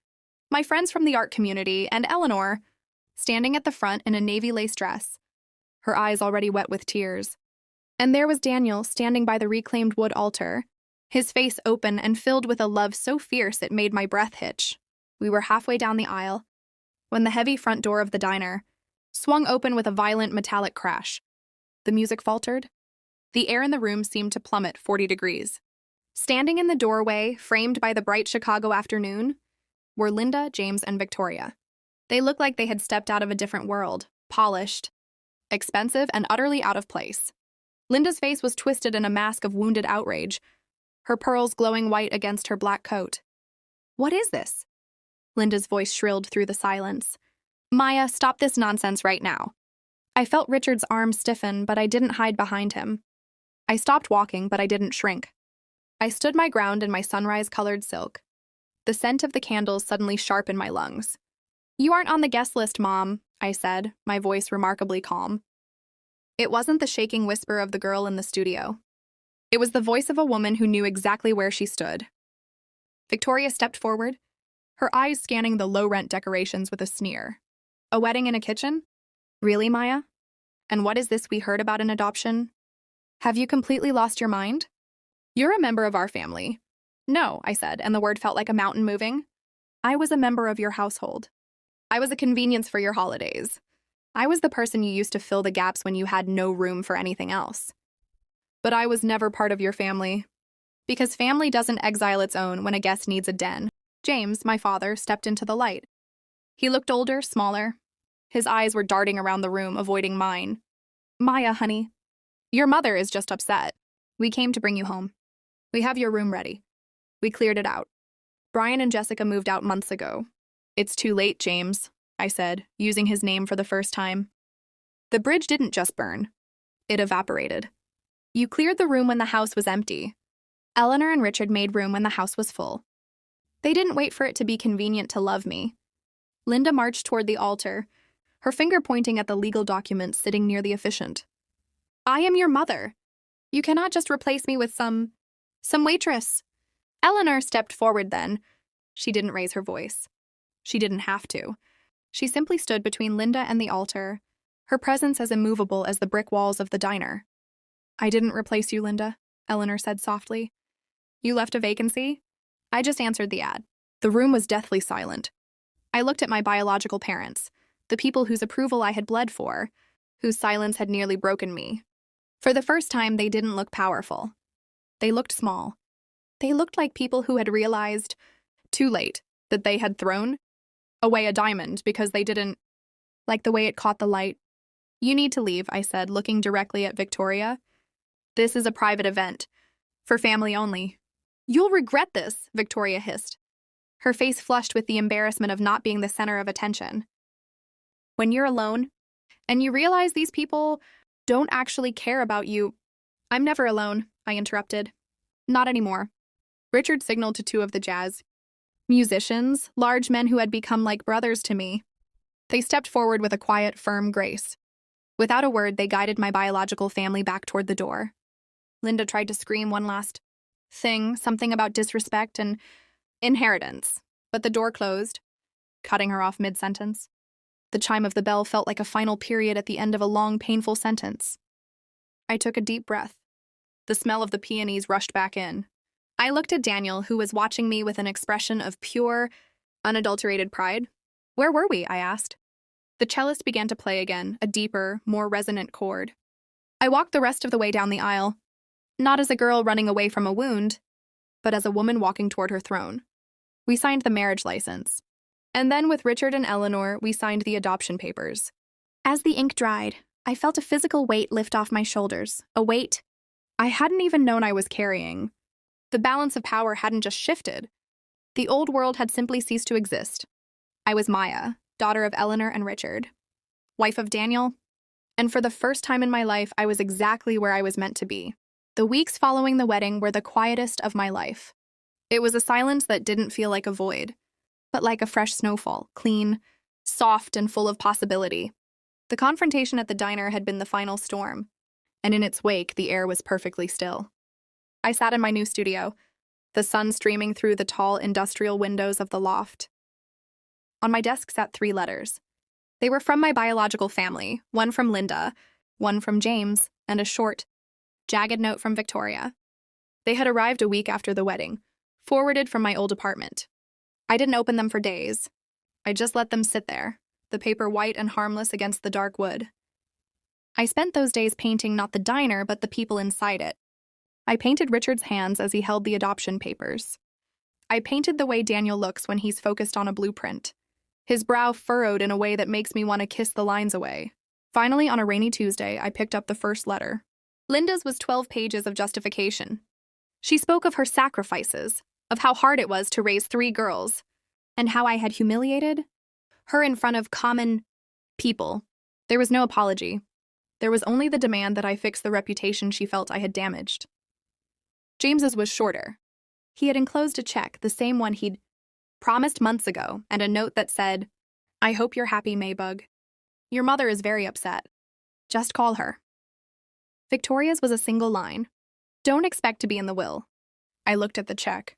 my friends from the art community, and Eleanor, standing at the front in a navy lace dress, her eyes already wet with tears. And there was Daniel standing by the reclaimed wood altar, his face open and filled with a love so fierce it made my breath hitch. We were halfway down the aisle when the heavy front door of the diner swung open with a violent metallic crash. The music faltered. The air in the room seemed to plummet 40 degrees. Standing in the doorway, framed by the bright Chicago afternoon, were Linda, James, and Victoria. They looked like they had stepped out of a different world, polished, expensive, and utterly out of place. Linda's face was twisted in a mask of wounded outrage, her pearls glowing white against her black coat. "What is this?" Linda's voice shrilled through the silence. Maya, stop this nonsense right now. I felt Richard's arm stiffen, but I didn't hide behind him. I stopped walking, but I didn't shrink. I stood my ground in my sunrise-colored silk. The scent of the candles suddenly sharp in my lungs. You aren't on the guest list, Mom, I said, my voice remarkably calm. It wasn't the shaking whisper of the girl in the studio. It was the voice of a woman who knew exactly where she stood. Victoria stepped forward, her eyes scanning the low-rent decorations with a sneer. A wedding in a kitchen? Really, Maya? And what is this we heard about an adoption? Have you completely lost your mind? You're a member of our family. No, I said, and the word felt like a mountain moving. I was a member of your household. I was a convenience for your holidays. I was the person you used to fill the gaps when you had no room for anything else. But I was never part of your family. Because family doesn't exile its own when a guest needs a den. James, my father, stepped into the light. He looked older, smaller. His eyes were darting around the room, avoiding mine. Maya, honey, your mother is just upset. We came to bring you home. We have your room ready. We cleared it out. Brian and Jessica moved out months ago. It's too late, James, I said, using his name for the first time. The bridge didn't just burn. It evaporated. You cleared the room when the house was empty. Eleanor and Richard made room when the house was full. They didn't wait for it to be convenient to love me. Linda marched toward the altar, her finger pointing at the legal documents sitting near the officiant. I am your mother. You cannot just replace me with some waitress. Eleanor stepped forward then. She didn't raise her voice. She didn't have to. She simply stood between Linda and the altar, her presence as immovable as the brick walls of the diner. I didn't replace you, Linda, Eleanor said softly. You left a vacancy? I just answered the ad. The room was deathly silent. I looked at my biological parents, the people whose approval I had bled for, whose silence had nearly broken me. For the first time, they didn't look powerful. They looked small. They looked like people who had realized, too late, that they had thrown away a diamond because they didn't like the way it caught the light. You need to leave, I said, looking directly at Victoria. This is a private event, for family only. You'll regret this, Victoria hissed, her face flushed with the embarrassment of not being the center of attention. When you're alone, and you realize these people don't actually care about you. I'm never alone, I interrupted. Not anymore. Richard signaled to two of the jazz musicians, large men who had become like brothers to me. They stepped forward with a quiet, firm grace. Without a word, they guided my biological family back toward the door. Linda tried to scream one last thing, something about disrespect and inheritance, but the door closed, cutting her off mid-sentence. The chime of the bell felt like a final period at the end of a long, painful sentence. I took a deep breath. The smell of the peonies rushed back in. I looked at Daniel, who was watching me with an expression of pure, unadulterated pride. Where were we? I asked. The cellist began to play again, a deeper, more resonant chord. I walked the rest of the way down the aisle, not as a girl running away from a wound, but as a woman walking toward her throne. We signed the marriage license. And then with Richard and Eleanor, we signed the adoption papers. As the ink dried, I felt a physical weight lift off my shoulders, a weight I hadn't even known I was carrying. The balance of power hadn't just shifted. The old world had simply ceased to exist. I was Maya, daughter of Eleanor and Richard, wife of Daniel, and for the first time in my life, I was exactly where I was meant to be. The weeks following the wedding were the quietest of my life. It was a silence that didn't feel like a void, but like a fresh snowfall, clean, soft, and full of possibility. The confrontation at the diner had been the final storm, and in its wake, the air was perfectly still. I sat in my new studio, the sun streaming through the tall industrial windows of the loft. On my desk sat 3 letters. They were from my biological family, one from Linda, one from James, and a short, jagged note from Victoria. They had arrived a week after the wedding, forwarded from my old apartment. I didn't open them for days. I just let them sit there, the paper white and harmless against the dark wood. I spent those days painting not the diner, but the people inside it. I painted Richard's hands as he held the adoption papers. I painted the way Daniel looks when he's focused on a blueprint, his brow furrowed in a way that makes me want to kiss the lines away. Finally, on a rainy Tuesday, I picked up the first letter. Linda's was 12 pages of justification. She spoke of her sacrifices, of how hard it was to raise 3 girls, and how I had humiliated, Her in front of common people. There was no apology. There was only the demand that I fix the reputation she felt I had damaged. James's was shorter. He had enclosed a check, the same one he'd promised months ago, and a note that said, "I hope you're happy, Maybug. Your mother is very upset. Just call her." Victoria's was a single line. "Don't expect to be in the will." I looked at the check.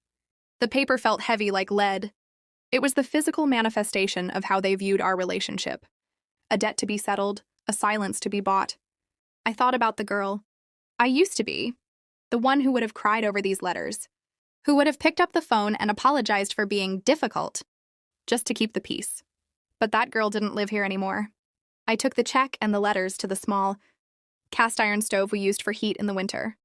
The paper felt heavy like lead. It was the physical manifestation of how they viewed our relationship. A debt to be settled, a silence to be bought. I thought about the girl I used to be, the one who would have cried over these letters, who would have picked up the phone and apologized for being difficult, just to keep the peace. But that girl didn't live here anymore. I took the check and the letters to the small, cast-iron stove we used for heat in the winter.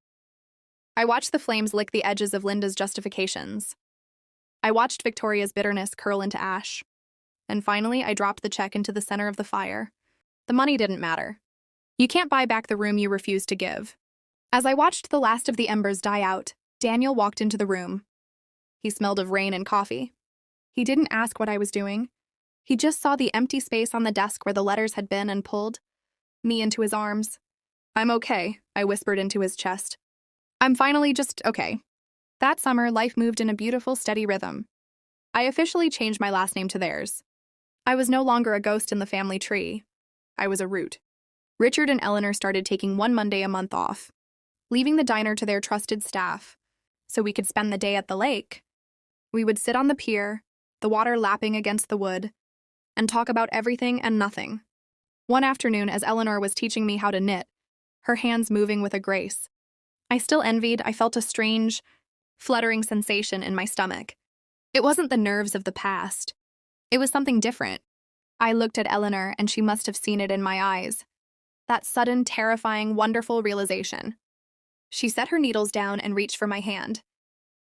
I watched the flames lick the edges of Linda's justifications. I watched Victoria's bitterness curl into ash. And finally, I dropped the check into the center of the fire. The money didn't matter. You can't buy back the room you refuse to give. As I watched the last of the embers die out, Daniel walked into the room. He smelled of rain and coffee. He didn't ask what I was doing. He just saw the empty space on the desk where the letters had been and pulled me into his arms. "I'm okay," I whispered into his chest. "I'm finally just okay." That summer, life moved in a beautiful, steady rhythm. I officially changed my last name to theirs. I was no longer a ghost in the family tree. I was a root. Richard and Eleanor started taking one Monday a month off, leaving the diner to their trusted staff, so we could spend the day at the lake. We would sit on the pier, the water lapping against the wood, and talk about everything and nothing. One afternoon, as Eleanor was teaching me how to knit, her hands moving with a grace, I still envied. I felt a strange, fluttering sensation in my stomach. It wasn't the nerves of the past. It was something different. I looked at Eleanor, and she must have seen it in my eyes. That sudden, terrifying, wonderful realization. She set her needles down and reached for my hand.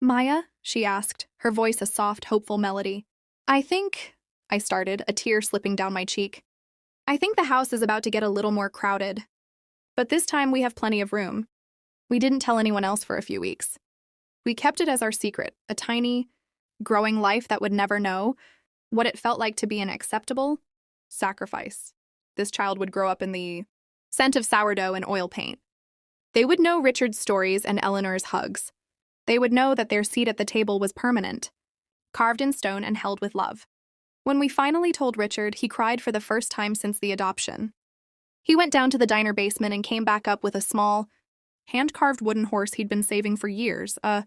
"Maya?" she asked, her voice a soft, hopeful melody. I think," I started, a tear slipping down my cheek. "I think the house is about to get a little more crowded. But this time we have plenty of room." We didn't tell anyone else for a few weeks. We kept it as our secret, a tiny, growing life that would never know what it felt like to be an acceptable sacrifice. This child would grow up in the scent of sourdough and oil paint. They would know Richard's stories and Eleanor's hugs. They would know that their seat at the table was permanent, carved in stone and held with love. When we finally told Richard, he cried for the first time since the adoption. He went down to the diner basement and came back up with a small, hand-carved wooden horse he'd been saving for years, a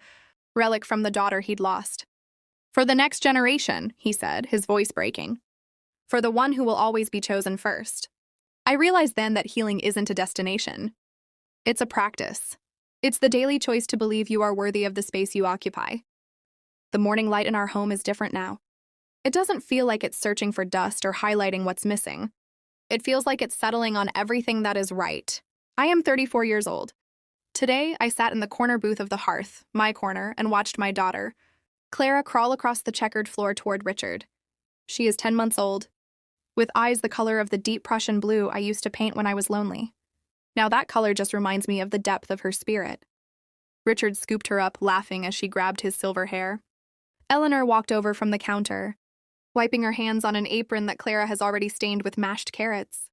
relic from the daughter he'd lost. "For the next generation," he said, his voice breaking. "For the one who will always be chosen first." I realized then that healing isn't a destination. It's a practice. It's the daily choice to believe you are worthy of the space you occupy. The morning light in our home is different now. It doesn't feel like it's searching for dust or highlighting what's missing. It feels like it's settling on everything that is right. I am 34 years old. Today, I sat in the corner booth of the Hearth, my corner, and watched my daughter, Clara, crawl across the checkered floor toward Richard. She is 10 months old, with eyes the color of the deep Prussian blue I used to paint when I was lonely. Now that color just reminds me of the depth of her spirit. Richard scooped her up, laughing as she grabbed his silver hair. Eleanor walked over from the counter, wiping her hands on an apron that Clara has already stained with mashed carrots.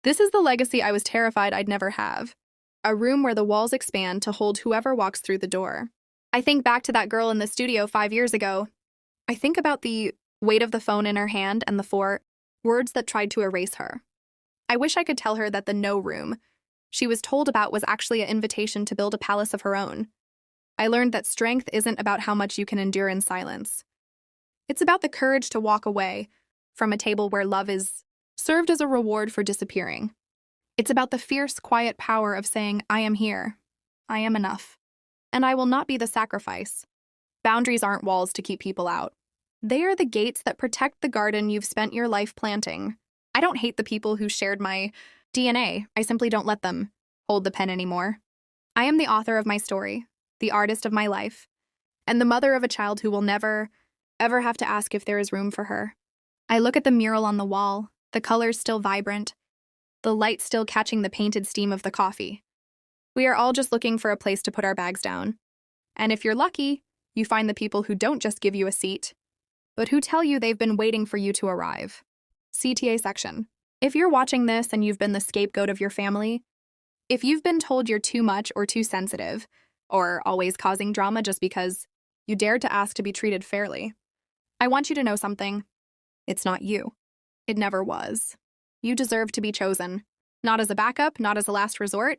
This is the legacy I was terrified I'd never have. A room where the walls expand to hold whoever walks through the door. I think back to that girl in the studio 5 years ago. I think about the weight of the phone in her hand and the 4 words that tried to erase her. I wish I could tell her that the no room she was told about was actually an invitation to build a palace of her own. I learned that strength isn't about how much you can endure in silence. It's about the courage to walk away from a table where love is served as a reward for disappearing. It's about the fierce, quiet power of saying, "I am here. I am enough. And I will not be the sacrifice." Boundaries aren't walls to keep people out. They are the gates that protect the garden you've spent your life planting. I don't hate the people who shared my DNA. I simply don't let them hold the pen anymore. I am the author of my story, the artist of my life, and the mother of a child who will never, ever have to ask if there is room for her. I look at the mural on the wall, the colors still vibrant, the light still catching the painted steam of the coffee. We are all just looking for a place to put our bags down. And if you're lucky, you find the people who don't just give you a seat, but who tell you they've been waiting for you to arrive. CTA section. If you're watching this and you've been the scapegoat of your family, if you've been told you're too much or too sensitive, or always causing drama just because you dared to ask to be treated fairly, I want you to know something. It's not you. It never was. You deserve to be chosen. Not as a backup, not as a last resort,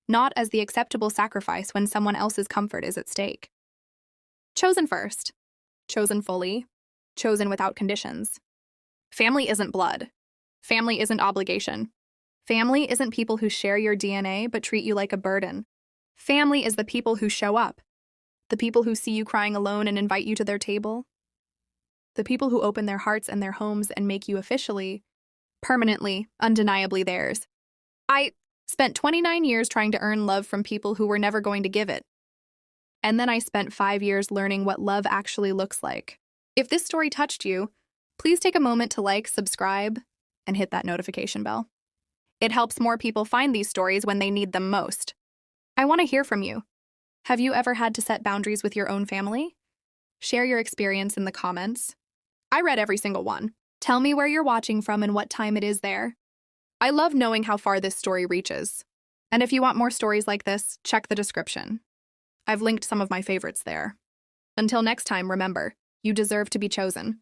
not as the acceptable sacrifice when someone else's comfort is at stake. Chosen first. Chosen fully. Chosen without conditions. Family isn't blood. Family isn't obligation. Family isn't people who share your DNA but treat you like a burden. Family is the people who show up. The people who see you crying alone and invite you to their table. The people who open their hearts and their homes and make you officially, permanently, undeniably theirs. I spent 29 years trying to earn love from people who were never going to give it. And then I spent 5 years learning what love actually looks like. If this story touched you, please take a moment to like, subscribe, and hit that notification bell. It helps more people find these stories when they need them most. I want to hear from you. Have you ever had to set boundaries with your own family? Share your experience in the comments. I read every single one. Tell me where you're watching from and what time it is there. I love knowing how far this story reaches. And if you want more stories like this, check the description. I've linked some of my favorites there. Until next time, remember, you deserve to be chosen.